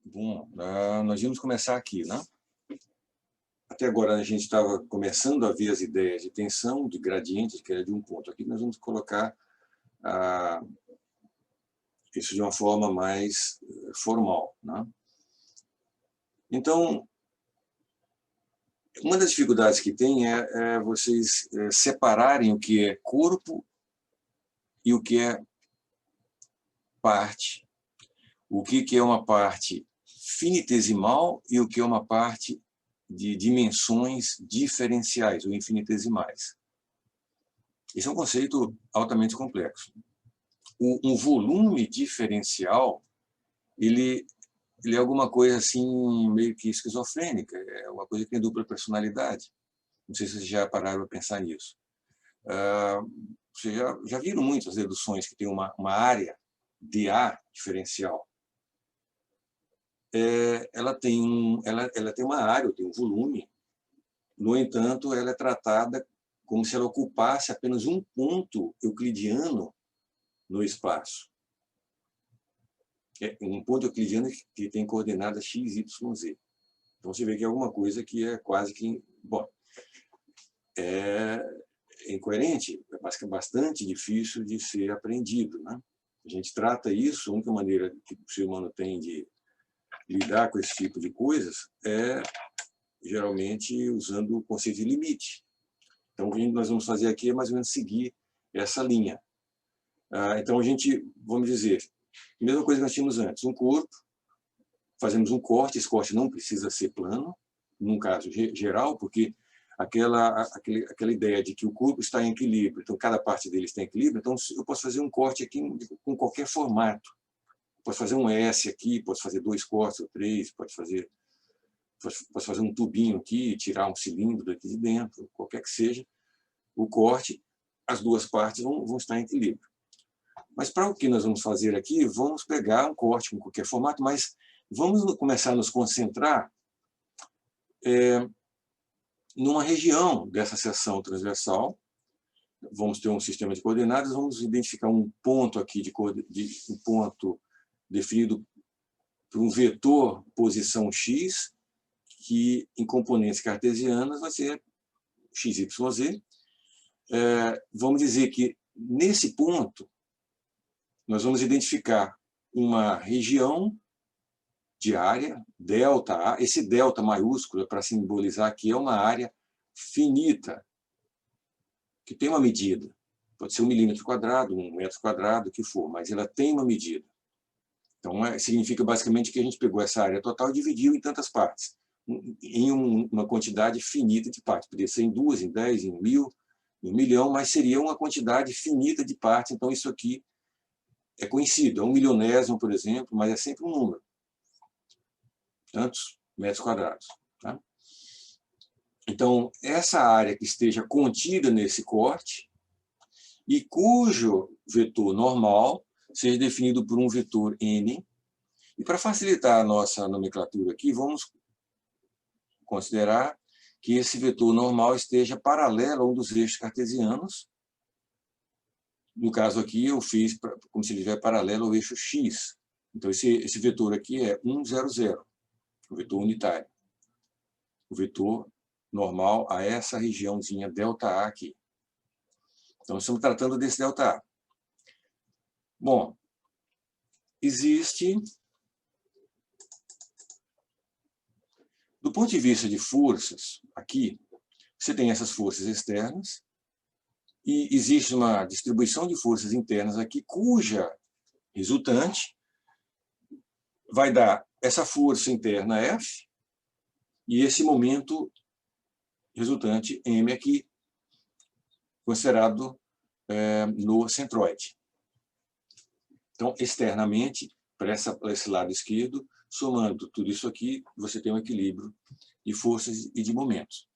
Bom, nós vamos começar aqui, né? Até agora a gente estava começando a ver as ideias de tensão, de gradiente, que era de um ponto. Aqui nós vamos colocar isso de uma forma mais formal, né? Então, uma das dificuldades que tem é vocês separarem o que é corpo e o que é parte. O que é uma parte finitesimal e o que é uma parte de dimensões diferenciais ou infinitesimais. Esse é um conceito altamente complexo. Um volume diferencial, ele é alguma coisa assim meio que esquizofrênica, é uma coisa que tem dupla personalidade. Não sei se vocês já pararam para pensar nisso. Vocês já viram muitas deduções que tem uma área de A diferencial. Ela tem uma área, tem um volume. No entanto, ela é tratada como se ela ocupasse apenas um ponto euclidiano no espaço. É um ponto euclidiano que tem coordenadas x, y, z. Então, você vê que é alguma coisa que é quase que... Bom, é incoerente, é bastante difícil de ser aprendido, né? A gente trata isso, a única maneira que o ser humano tem de lidar com esse tipo de coisas é, geralmente, usando o conceito de limite. Então, o que nós vamos fazer aqui é mais ou menos seguir essa linha. Então, a gente, vamos dizer, mesma coisa que nós tínhamos antes, um corpo, fazemos um corte, esse corte não precisa ser plano, num caso geral, porque aquela ideia de que o corpo está em equilíbrio, então cada parte dele está em equilíbrio, então eu posso fazer um corte aqui com qualquer formato. Posso fazer um S aqui, posso fazer 2 cortes ou 3, posso fazer um tubinho aqui, tirar um cilindro daqui de dentro, qualquer que seja o corte, as duas partes vão estar em equilíbrio. Mas para o que nós vamos fazer aqui, vamos pegar um corte com qualquer formato, mas vamos começar a nos concentrar numa região dessa seção transversal. Vamos ter um sistema de coordenadas, vamos identificar um ponto aqui, um ponto definido por um vetor posição x, que em componentes cartesianas vai ser x, y, z. Vamos dizer que nesse ponto nós vamos identificar uma região de área, delta A. Esse delta maiúsculo, para simbolizar que é uma área finita, que tem uma medida. Pode ser 1 milímetro quadrado, 1 metro quadrado, o que for, mas ela tem uma medida. Então, significa basicamente que a gente pegou essa área total e dividiu em tantas partes, em uma quantidade finita de partes. Poderia ser em 2, em 10, em 1000, em 1 milhão, mas seria uma quantidade finita de partes. Então, isso aqui é conhecido, é 1 milionésimo, por exemplo, mas é sempre um número. Tantos metros quadrados. Tá? Então, essa área que esteja contida nesse corte e cujo vetor normal seja definido por um vetor n. E para facilitar a nossa nomenclatura aqui, vamos considerar que esse vetor normal esteja paralelo a um dos eixos cartesianos. No caso aqui, eu fiz como se ele estiver paralelo ao eixo x. Então, esse vetor aqui é 1, 0, 0, o vetor unitário. O vetor normal a essa regiãozinha ΔA aqui. Então, estamos tratando desse ΔA. Bom, existe, do ponto de vista de forças, aqui, você tem essas forças externas, e existe uma distribuição de forças internas aqui, cuja resultante vai dar essa força interna F, e esse momento resultante M aqui, considerado no centroide. Então, externamente, para esse lado esquerdo, somando tudo isso aqui, você tem um equilíbrio de forças e de momentos.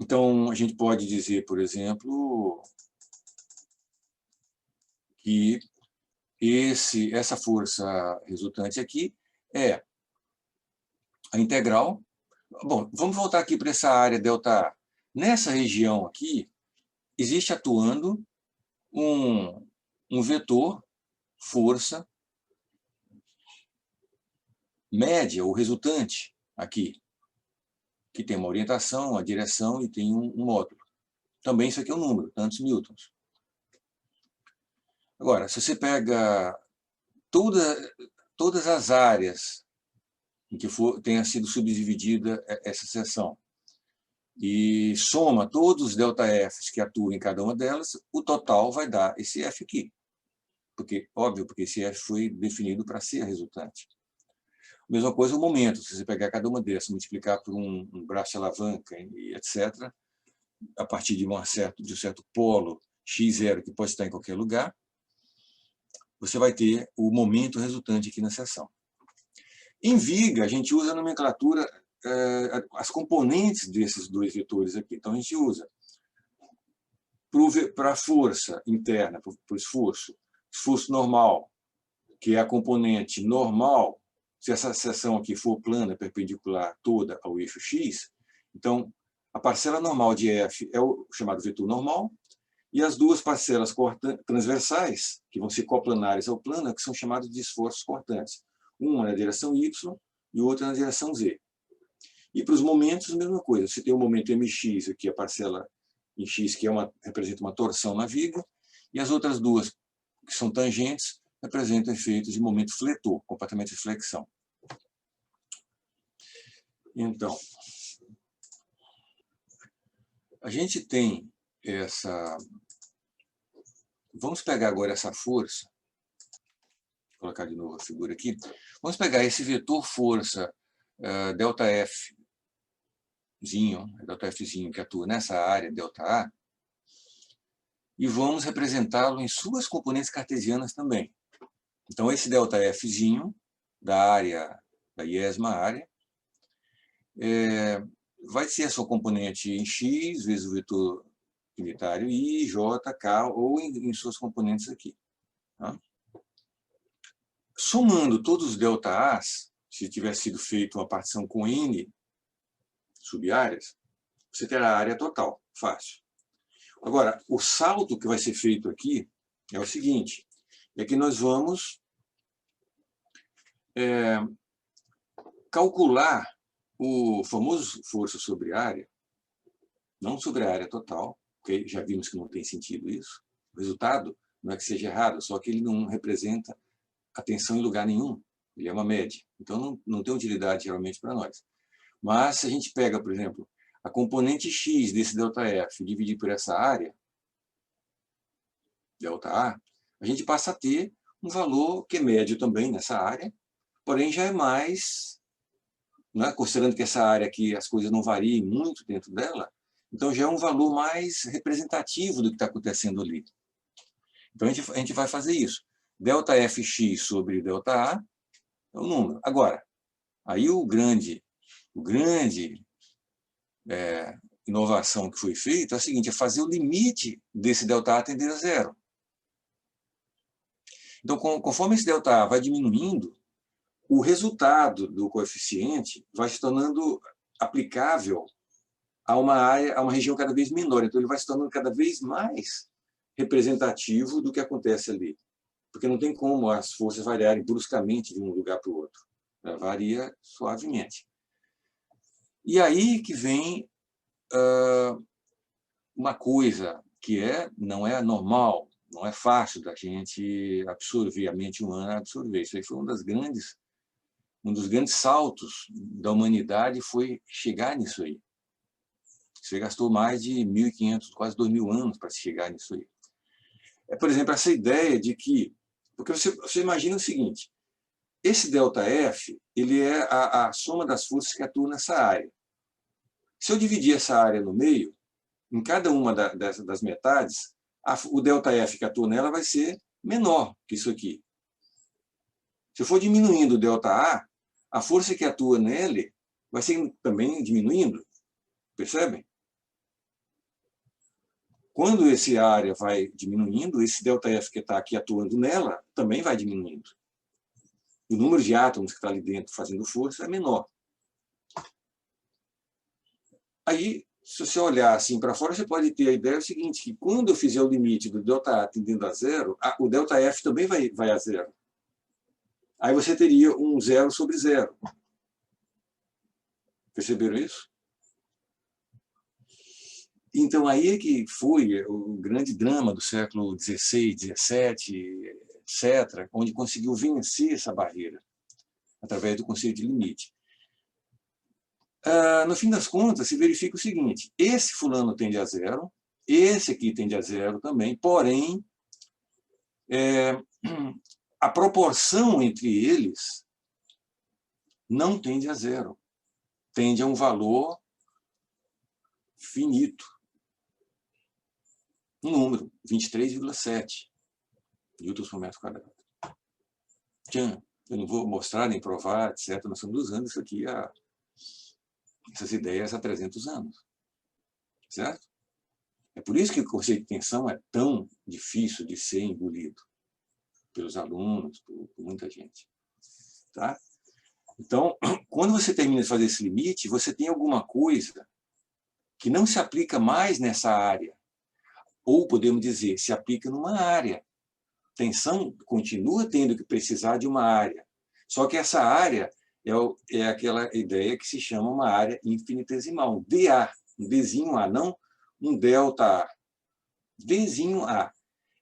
Então, a gente pode dizer, por exemplo, que essa força resultante aqui é a integral. Bom, vamos voltar aqui para essa área ΔA. Nessa região aqui, existe atuando um vetor, força, média, o resultante, aqui, que tem uma orientação, uma direção e tem um módulo. Também isso aqui é um número, tantos newtons. Agora, se você pega todas as áreas em que tenha sido subdividida essa seção e soma todos os ΔFs que atuam em cada uma delas, o total vai dar esse F aqui. Óbvio, porque esse F foi definido para ser a resultante. Mesma coisa o momento, se você pegar cada uma dessas, multiplicar por um braço de alavanca e etc., a partir de um certo polo x0 que pode estar em qualquer lugar, você vai ter o momento resultante aqui na seção. Em viga, a gente usa a nomenclatura, as componentes desses dois vetores aqui. Então, a gente usa para a força interna, para o esforço normal, que é a componente normal, se essa seção aqui for plana, perpendicular toda ao eixo x, então, a parcela normal de F é o chamado vetor normal, e as duas parcelas transversais, que vão ser coplanares ao plano, que são chamadas de esforços cortantes. Uma na direção y e outra na direção z. E para os momentos, a mesma coisa. Você tem o momento mx, aqui a parcela em x, que representa uma torção na viga, e as outras duas, que são tangentes, representam efeitos de momento fletor, comportamento de flexão. Então, a gente tem essa... Vamos pegar agora essa força, vou colocar de novo a figura aqui. Vamos pegar esse vetor força ΔFzinho que atua nessa área, ΔA, e vamos representá-lo em suas componentes cartesianas também. Então, esse ΔFzinho da área, da iésima área, vai ser a sua componente em x vezes o vetor unitário I, J, K, ou em suas componentes aqui. Tá? Somando todos os ΔAs, se tivesse sido feita uma partição com N sub-áreas, você terá a área total, fácil. Agora, o salto que vai ser feito aqui é o seguinte, é que nós vamos calcular o famoso força sobre área, não sobre a área total, porque já vimos que não tem sentido isso. O resultado não é que seja errado, só que ele não representa a tensão em lugar nenhum. Ele é uma média. Então, não tem utilidade geralmente para nós. Mas, se a gente pega, por exemplo, a componente x desse ΔF dividido por essa área, ΔA, a gente passa a ter um valor que é médio também nessa área, porém já é mais, né, considerando que essa área aqui as coisas não variem muito dentro dela, então já é um valor mais representativo do que está acontecendo ali. Então a gente vai fazer isso. ΔFx sobre ΔA é o número. Agora, aí o grande inovação que foi feita é a seguinte, é fazer o limite desse ΔA tender a zero. Então, conforme esse ΔA vai diminuindo, o resultado do coeficiente vai se tornando aplicável a uma área, a uma região cada vez menor. Então, ele vai se tornando cada vez mais representativo do que acontece ali. Porque não tem como as forças variarem bruscamente de um lugar para o outro. Ela varia suavemente. E aí que vem uma coisa que não é normal, não é fácil da gente absorver, a mente humana absorver. Isso aí foi um dos grandes saltos da humanidade, foi chegar nisso aí. Você gastou mais de 1.500, quase 2.000 anos para chegar nisso aí. Por exemplo, essa ideia de que... Porque você imagina o seguinte, esse ΔF, ele é a soma das forças que atuam nessa área. Se eu dividir essa área no meio, em cada uma das metades, o ΔF que atua nela vai ser menor que isso aqui. Se eu for diminuindo o ΔA, a força que atua nele vai ser também diminuindo. Percebem? Quando essa área vai diminuindo, esse ΔF que está aqui atuando nela também vai diminuindo. O número de átomos que está ali dentro fazendo força é menor. Aí, se você olhar assim para fora, você pode ter a ideia seguinte, que quando eu fizer o limite do ΔA tendendo a zero, o ΔF também vai a zero. Aí você teria um 0 sobre 0. Perceberam isso? Então, aí é que foi o grande drama do século XVI, XVII, etc., onde conseguiu vencer essa barreira, através do conceito de limite. No fim das contas, se verifica o seguinte: esse fulano tende a 0, esse aqui tende a 0 também, porém, a proporção entre eles não tende a 0, tende a um valor finito. Um número, 23,7 newtons por metro quadrado. Eu não vou mostrar nem provar, etc. Nós estamos usando isso aqui, essas ideias há 300 anos. Certo? É por isso que o conceito de tensão é tão difícil de ser engolido pelos alunos, por muita gente. Tá? Então, quando você termina de fazer esse limite, você tem alguma coisa que não se aplica mais nessa área. Ou, podemos dizer, se aplica numa área. Tensão continua tendo que precisar de uma área. Só que essa área é aquela ideia que se chama uma área infinitesimal, um dA, um Dzinho A, não um delta A. Dzinho A.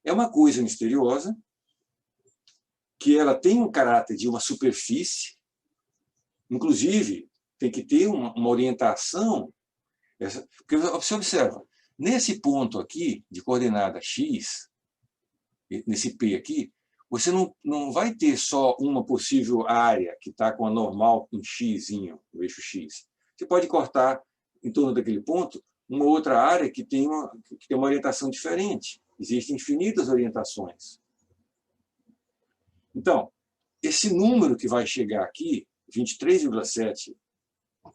É uma coisa misteriosa, que ela tem um caráter de uma superfície, inclusive tem que ter uma orientação. Porque você observa, nesse ponto aqui, de coordenada x, nesse P aqui, você não vai ter só uma possível área que está com a normal em x, no eixo x. Você pode cortar em torno daquele ponto uma outra área que tem uma orientação diferente. Existem infinitas orientações. Então, esse número que vai chegar aqui, 23,7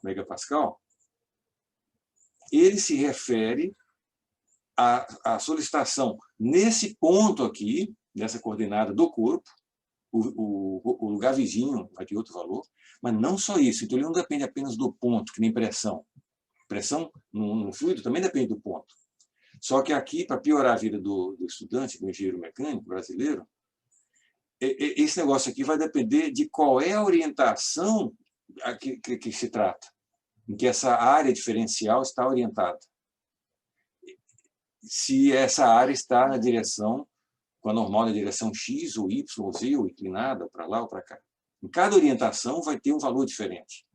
megapascal, ele se refere à solicitação nesse ponto aqui, nessa coordenada do corpo, o lugar vizinho vai ter outro valor, mas não só isso. Então, ele não depende apenas do ponto, que nem pressão. Pressão no fluido também depende do ponto. Só que aqui, para piorar a vida do estudante, do engenheiro mecânico brasileiro, esse negócio aqui vai depender de qual é a orientação que se trata, em que essa área diferencial está orientada. Se essa área está na direção, com a normal na direção X, ou Y, ou Z, ou inclinada, para lá ou para cá. Em cada orientação vai ter um valor diferente.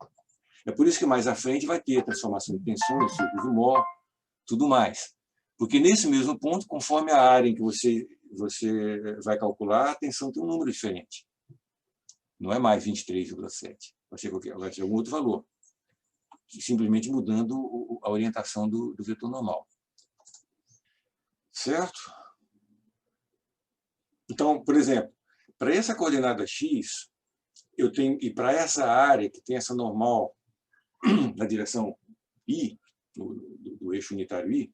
É por isso que mais à frente vai ter a transformação de tensões, círculos de Mohr, tudo mais. Porque nesse mesmo ponto, conforme a área em que você vai calcular, a tensão tem um número diferente. Não é mais 23,7. Vai ser algum outro valor. Simplesmente mudando a orientação do vetor normal. Certo? Então, por exemplo, para essa coordenada x, eu tenho, e para essa área que tem essa normal na direção i, do eixo unitário i,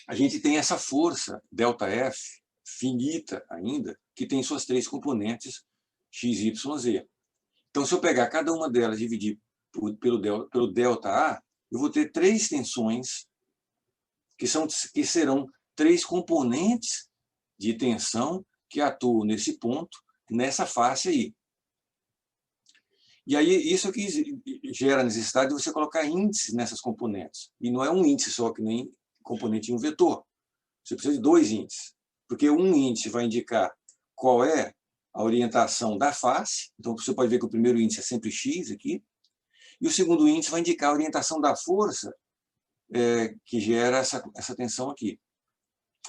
a gente tem essa força, ΔF, finita ainda, que tem suas três componentes, x, y, z. Então, se eu pegar cada uma delas e dividir pelo ΔA, eu vou ter três tensões que serão três componentes de tensão que atuam nesse ponto, nessa face aí. E aí, isso que gera a necessidade de você colocar índices nessas componentes. E não é um índice só, que nem componente em um vetor. Você precisa de dois índices. Porque um índice vai indicar qual é a orientação da face. Então, você pode ver que o primeiro índice é sempre x aqui. E o segundo índice vai indicar a orientação da força que gera essa tensão aqui.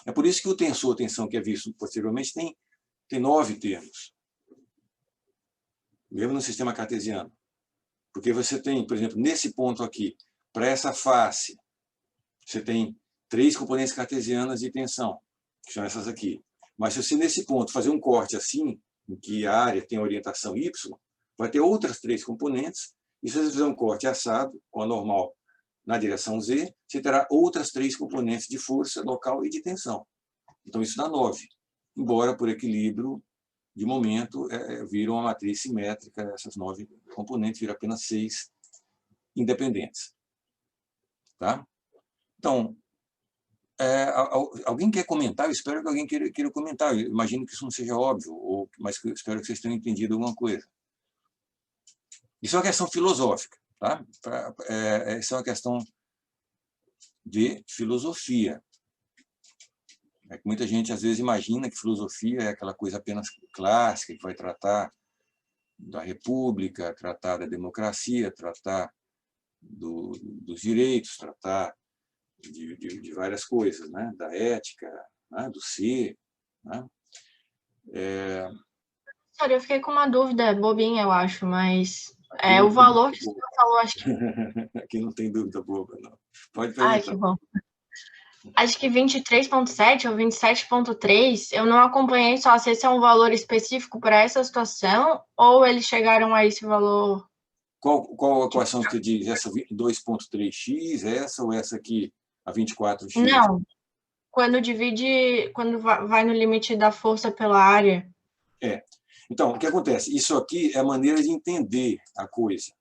É por isso que o tensor tensão que é visto posteriormente tem 9 termos. Mesmo no sistema cartesiano. Porque você tem, por exemplo, nesse ponto aqui, para essa face, você tem 3 componentes cartesianas de tensão, que são essas aqui. Mas se você, nesse ponto, fazer um corte assim, em que a área tem orientação y, vai ter outras 3 componentes, e se você fizer um corte assado, com a normal na direção z, você terá outras 3 componentes de força local e de tensão. Então, isso dá 9. Embora, por equilíbrio, de momento, viram uma matriz simétrica, essas 9 componentes viram apenas 6 independentes. Tá? Então, Alguém quer comentar? Eu espero que alguém queira comentar. Eu imagino que isso não seja óbvio, mas eu espero que vocês tenham entendido alguma coisa. Isso é uma questão filosófica. Tá? Isso é uma questão de filosofia. É que muita gente, às vezes, imagina que filosofia é aquela coisa apenas clássica, que vai tratar da república, tratar da democracia, tratar dos direitos, tratar de várias coisas, né? Da ética, né? Do ser. Né? Olha, eu fiquei com uma dúvida bobinha, eu acho, mas Aqui não o tem valor dúvida que o boba. senhor falou, acho que. Aqui não tem dúvida boba, não. Pode Ai, perguntar. que bom. Acho que 23,7 ou 27,3, eu não acompanhei só se esse é um valor específico para essa situação ou eles chegaram a esse valor. Qual a equação que você diz? Essa 2,3x, essa ou essa aqui, a 24x? Não, quando divide, quando vai no limite da força pela área. Então, o que acontece? Isso aqui é a maneira de entender a coisa.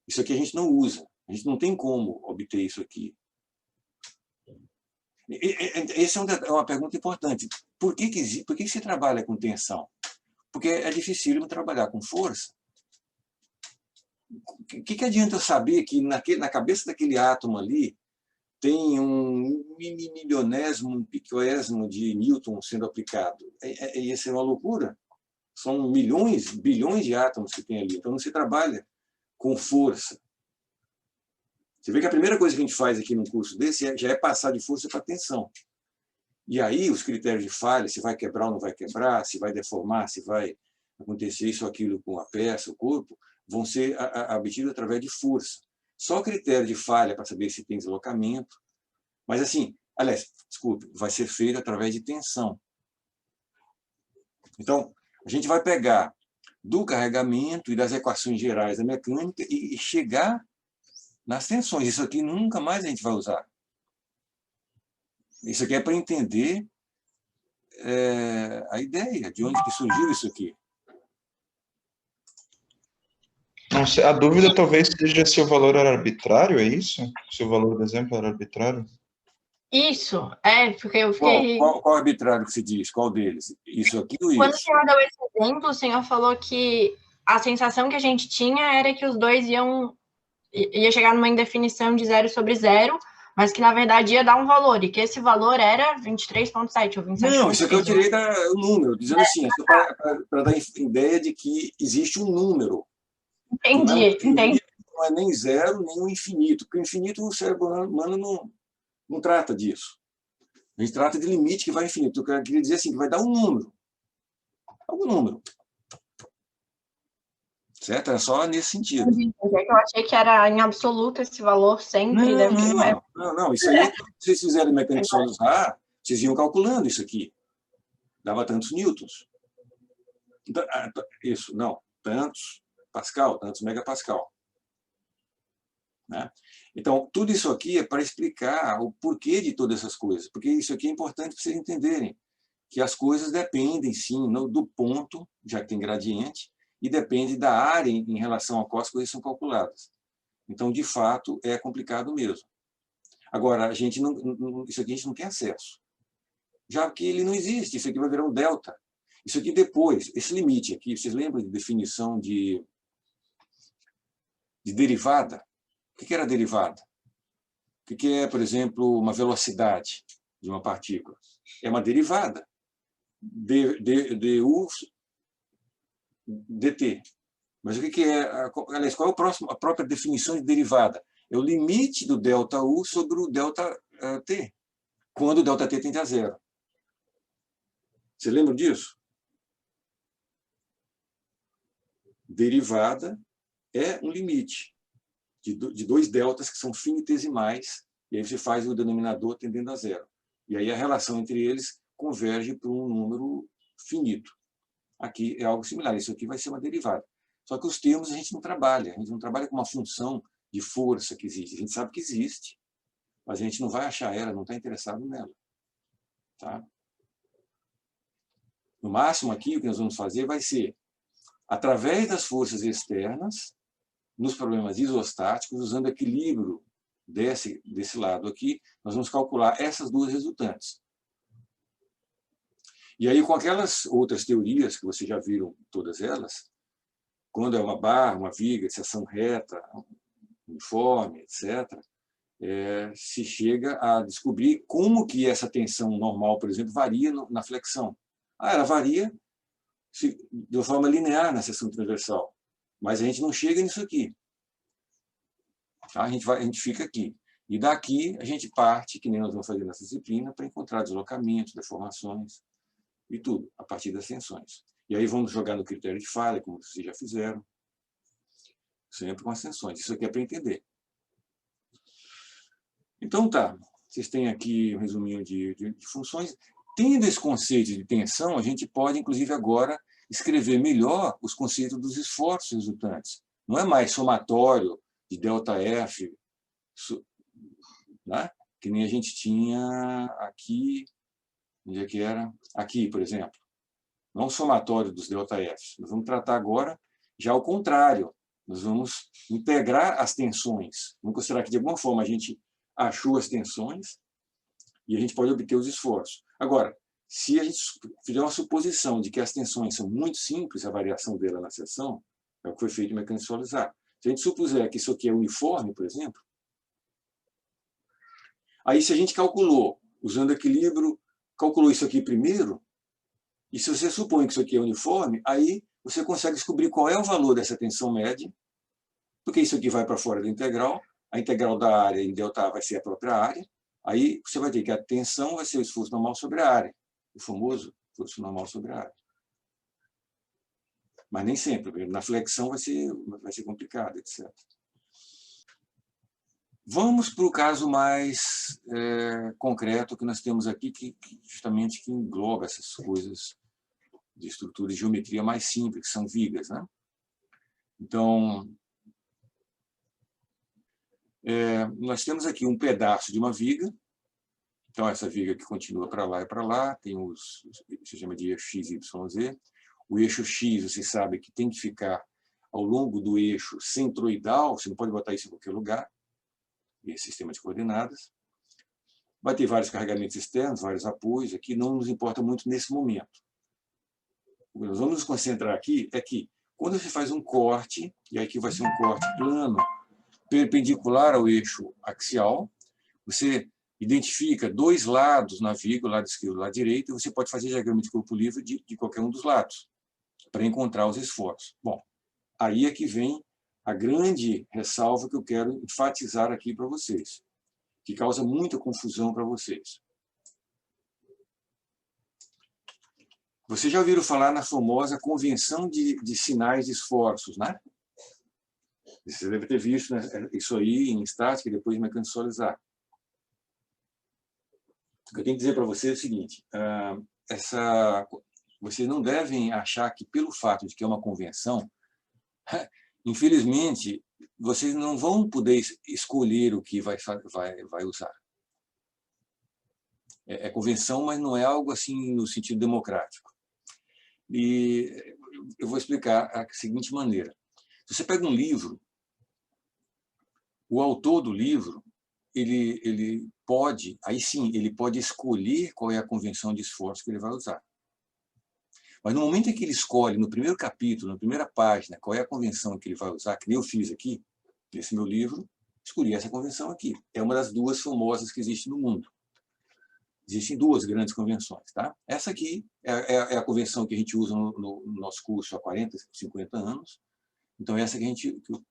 Isso aqui a gente não usa. A gente não tem como obter isso aqui. Essa é uma pergunta importante. Por que se trabalha com tensão? Porque é dificílimo trabalhar com força. O que adianta eu saber que na cabeça daquele átomo ali tem um milionésimo, um picoésimo de Newton sendo aplicado? Isso é uma loucura. São milhões, bilhões de átomos que tem ali. Então não se trabalha com força. Você vê que a primeira coisa que a gente faz aqui num curso desse já é passar de força para tensão. E aí os critérios de falha, se vai quebrar ou não vai quebrar, se vai deformar, se vai acontecer isso ou aquilo com a peça, o corpo, vão ser obtidos através de força. Só o critério de falha para saber se tem deslocamento. Mas assim, aliás, desculpe, vai ser feito através de tensão. Então, a gente vai pegar do carregamento e das equações gerais da mecânica e chegar nas tensões. Isso aqui nunca mais a gente vai usar. Isso aqui é para entender a ideia, de onde que surgiu isso aqui. Não sei, a dúvida talvez seja se o valor era arbitrário, é isso? Se o valor do exemplo era arbitrário? Isso, porque eu Qual, fiquei. qual, qual arbitrário que se diz? Qual deles? Isso aqui ou Quando o isso? senhor deu esse exemplo, o senhor falou que a sensação que a gente tinha era que os dois ia chegar numa indefinição de 0/0, mas que na verdade ia dar um valor, e que esse valor era 23,7 ou Não, isso aqui eu 27,3. tirei o número, dizendo assim, para dar ideia de que existe um número, que não é um Entendi, entendi. infinito, não é nem zero, nem um infinito, porque o infinito o cérebro humano não trata disso. A gente trata de limite que vai ao infinito. Eu queria dizer assim, que vai dar um número. Algum número. Certo? É só nesse sentido. Eu achei que era em absoluto esse valor sempre, deve que não é. Não. Isso aí, se vocês fizerem mecânica sólidos A, vocês iam calculando isso aqui. Dava tantos newtons. Isso, não. Tantos Pascal, tantos megapascal. Né? Então, tudo isso aqui é para explicar o porquê de todas essas coisas. Porque isso aqui é importante para vocês entenderem que as coisas dependem, sim, do ponto, já que tem gradiente, e depende da área em relação a qual as coisas são calculadas. Então, de fato, é complicado mesmo. Agora, isso aqui a gente não tem acesso. Já que ele não existe, isso aqui vai virar um delta. Isso aqui depois, esse limite aqui, vocês lembram de definição de derivada? O que era derivada? O que é, por exemplo, uma velocidade de uma partícula? É uma derivada. du dt. Mas o que é, aliás, qual é a própria definição de derivada? É o limite do delta U sobre o delta T, quando o delta T tende a zero. Você lembra disso? Derivada é um limite de dois deltas que são finitesimais, e aí você faz o denominador tendendo a zero. E aí a relação entre eles converge para um número finito. Aqui é algo similar, isso aqui vai ser uma derivada. Só que os termos a gente não trabalha com uma função de força que existe. A gente sabe que existe, mas a gente não vai achar ela, não está interessado nela. Tá? No máximo aqui, o que nós vamos fazer vai ser, através das forças externas, nos problemas isostáticos, usando equilíbrio desse lado aqui, nós vamos calcular essas duas resultantes. E aí, com aquelas outras teorias, que vocês já viram todas elas, quando é uma barra, uma viga de seção reta, uniforme, etc., se chega a descobrir como que essa tensão normal, por exemplo, varia na flexão. Ela varia de uma forma linear na seção transversal, mas a gente não chega nisso aqui. Tá? A gente fica aqui. E daqui a gente parte, que nem nós vamos fazer nessa disciplina, para encontrar deslocamentos, deformações e tudo, a partir das tensões. E aí vamos jogar no critério de falha, como vocês já fizeram, sempre com as tensões. Isso aqui é para entender. Então tá, vocês têm aqui um resuminho de funções. Tendo esse conceito de tensão, a gente pode, inclusive, agora escrever melhor os conceitos dos esforços resultantes. Não é mais somatório de ΔF, né? Que nem a gente tinha aqui, onde é que era? Aqui, por exemplo. Não o somatório dos ΔF. Nós vamos tratar agora já o contrário. Nós vamos integrar as tensões. Vamos considerar que, de alguma forma, a gente achou as tensões e a gente pode obter os esforços. Agora, se a gente fizer uma suposição de que as tensões são muito simples, a variação dela na seção, é o que foi feito em mecânica solar. Se a gente supuser que isso aqui é uniforme, por exemplo, aí se a gente calculou, usando equilíbrio, calculou isso aqui primeiro, e se você supõe que isso aqui é uniforme, aí você consegue descobrir qual é o valor dessa tensão média, porque isso aqui vai para fora da integral, a integral da área em ΔA vai ser a própria área, aí você vai ter que a tensão vai ser o esforço normal sobre a área, o famoso esforço normal sobre a área. Mas nem sempre, na flexão vai ser complicado, etc. Vamos para o caso mais concreto que nós temos aqui, justamente que engloba essas coisas de estrutura de geometria mais simples, que são vigas, né? Então, nós temos aqui um pedaço de uma viga. Então, essa viga que continua para lá e para lá, tem se chama de eixo x, y, z. O eixo x, você sabe que tem que ficar ao longo do eixo centroidal, você não pode botar isso em qualquer lugar, esse sistema de coordenadas. Vai ter vários carregamentos externos, vários apoios, aqui não nos importa muito nesse momento. O que nós vamos nos concentrar aqui é que, quando você faz um corte, e aqui vai ser um corte plano, perpendicular ao eixo axial, você identifica dois lados na viga, o lado esquerdo e o lado direito, e você pode fazer diagrama de corpo livre de qualquer um dos lados, para encontrar os esforços. Bom, aí é que vem a grande ressalva que eu quero enfatizar aqui para vocês, que causa muita confusão para vocês. Vocês já ouviram falar na famosa convenção de sinais de esforços, né? Você deve ter visto, né, isso aí em estática e depois em mecânica solar. O que eu tenho que dizer para vocês é o seguinte, vocês não devem achar que, pelo fato de que é uma convenção, infelizmente, vocês não vão poder escolher o que vai usar. É convenção, mas não é algo assim no sentido democrático. E eu vou explicar da seguinte maneira. Se você pega um livro, o autor do livro, ele pode, aí sim, ele pode escolher qual é a convenção de esforço que ele vai usar. Mas no momento em que ele escolhe, no primeiro capítulo, na primeira página, qual é a convenção que ele vai usar, que nem eu fiz aqui, nesse meu livro, escolhi essa convenção aqui. É uma das duas famosas que existem no mundo. Existem duas grandes convenções. Tá? Essa aqui é a convenção que a gente usa no nosso curso há 40, 50 anos. Então, essa que eu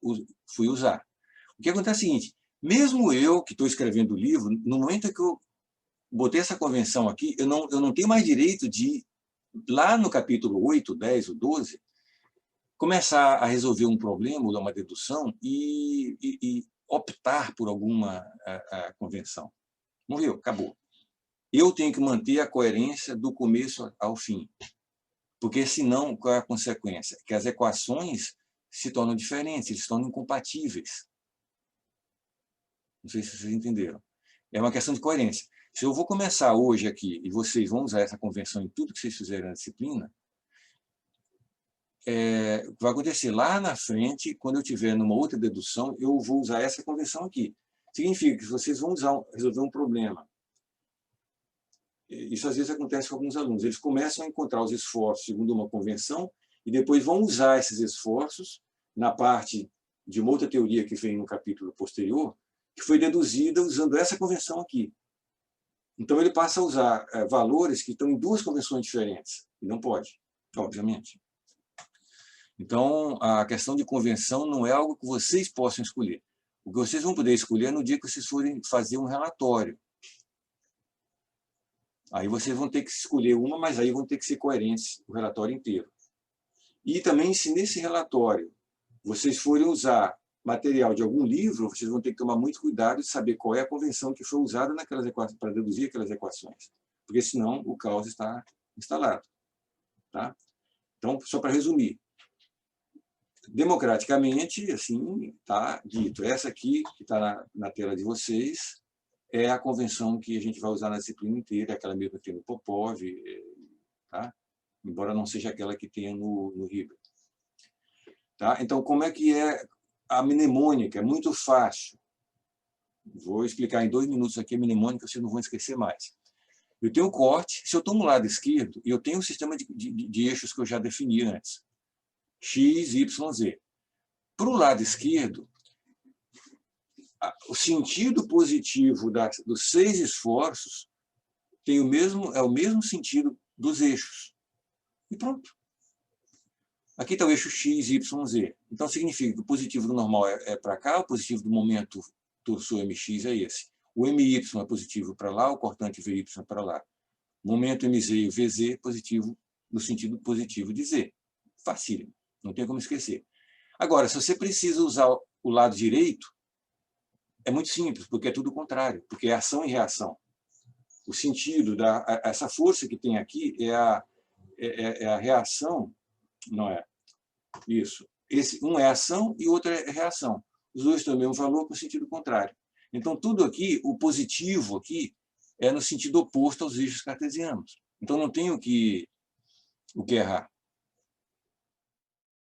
fui usar. O que acontece é o seguinte, mesmo eu, que estou escrevendo o livro, no momento que eu botei essa convenção aqui, eu não tenho mais direito de, lá no capítulo 8, 10 ou 12, começar a resolver um problema, ou dar uma dedução, e optar por alguma convenção. Morreu, acabou. Eu tenho que manter a coerência do começo ao fim. Porque, senão, qual é a consequência? Que as equações se tornam diferentes, se tornam incompatíveis. Não sei se vocês entenderam. É uma questão de coerência. Se eu vou começar hoje aqui, e vocês vão usar essa convenção em tudo que vocês fizerem na disciplina, vai acontecer lá na frente, quando eu tiver numa outra dedução, eu vou usar essa convenção aqui. Significa que vocês vão resolver um problema. Isso às vezes acontece com alguns alunos. Eles começam a encontrar os esforços segundo uma convenção e depois vão usar esses esforços na parte de uma outra teoria que vem no capítulo posterior, que foi deduzida usando essa convenção aqui. Então, ele passa a usar valores que estão em duas convenções diferentes. E não pode, obviamente. Então, a questão de convenção não é algo que vocês possam escolher. O que vocês vão poder escolher é no dia que vocês forem fazer um relatório. Aí vocês vão ter que escolher uma, mas aí vão ter que ser coerentes o relatório inteiro. E também, se nesse relatório vocês forem usar material de algum livro, vocês vão ter que tomar muito cuidado de saber qual é a convenção que foi usada naquelas equações, para deduzir aquelas equações. Porque senão o caos está instalado. Tá? Então, só para resumir. Democraticamente, assim, está dito. Essa aqui, que está na tela de vocês, é a convenção que a gente vai usar na disciplina inteira, aquela mesma que tem no Popov, tá? Embora não seja aquela que tenha no Hilbert. Tá? Então, como é que é a mnemônica? É muito fácil. Vou explicar em 2 minutos aqui a mnemônica, vocês não vão esquecer mais. Eu tenho um corte, se eu estou no lado esquerdo, eu tenho um sistema de eixos que eu já defini antes. X, Y, Z. Para o lado esquerdo, o sentido positivo dos 6 esforços é o mesmo sentido dos eixos. E pronto. Aqui está o eixo X, Y, Z. Então, significa que o positivo do normal é para cá, o positivo do momento torso MX é esse. O MY é positivo para lá, o cortante VY é para lá. O momento MZ e o VZ positivo no sentido positivo de Z. Facílimo, não tem como esquecer. Agora, se você precisa usar o lado direito, é muito simples, porque é tudo o contrário, porque é ação e reação. O sentido, essa força que tem aqui é a reação. Não é? Isso. Um é ação e o outro é reação. Os dois têm o mesmo valor com o sentido contrário. Então, tudo aqui, o positivo aqui, é no sentido oposto aos eixos cartesianos. Então, não tem o que errar.